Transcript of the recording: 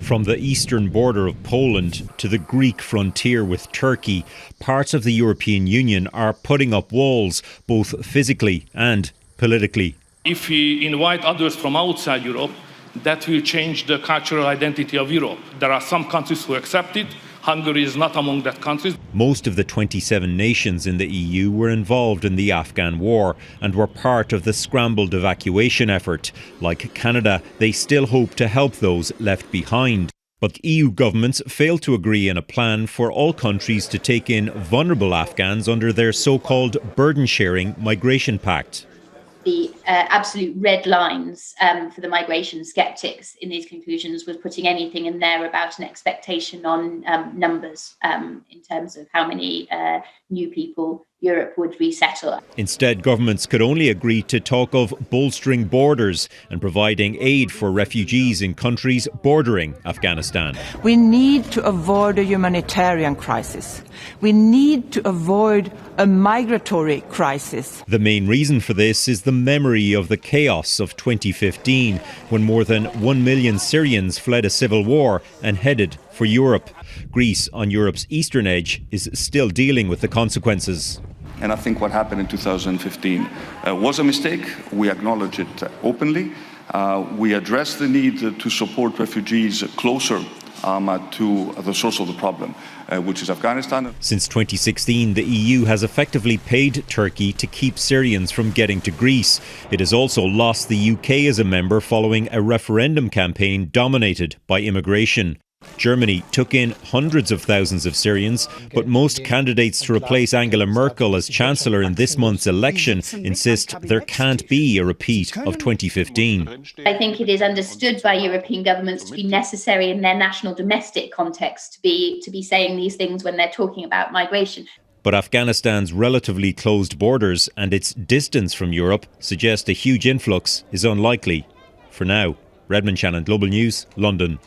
From the eastern border of Poland to the Greek frontier with Turkey, parts of the European Union are putting up walls, both physically and politically. If we invite others from outside Europe, that will change the cultural identity of Europe. There are some countries who accept it. Hungary is not among that countries. Most of the 27 nations in the EU were involved in the Afghan war and were part of the scrambled evacuation effort. Like Canada, they still hope to help those left behind. But EU governments failed to agree on a plan for all countries to take in vulnerable Afghans under their so-called burden-sharing migration pact. The absolute red lines for the migration skeptics in these conclusions was putting anything in there about an expectation on numbers in terms of how many new people Europe would resettle. Instead, governments could only agree to talk of bolstering borders and providing aid for refugees in countries bordering Afghanistan. We need to avoid a humanitarian crisis. We need to avoid a migratory crisis. The main reason for this is the memory of the chaos of 2015, when more than 1 million Syrians fled a civil war and headed for Europe. Greece, on Europe's eastern edge, is still dealing with the consequences. And I think what happened in 2015 was a mistake. We acknowledge it openly. We address the need to support refugees closer to the source of the problem, which is Afghanistan. Since 2016, the EU has effectively paid Turkey to keep Syrians from getting to Greece. It has also lost the UK as a member following a referendum campaign dominated by immigration. Germany took in hundreds of thousands of Syrians, but most candidates to replace Angela Merkel as Chancellor in this month's election insist there can't be a repeat of 2015. I think it is understood by European governments to be necessary in their national domestic context to be saying these things when they're talking about migration. But Afghanistan's relatively closed borders and its distance from Europe suggest a huge influx is unlikely. For now. Redmond Shannon, Global News, London.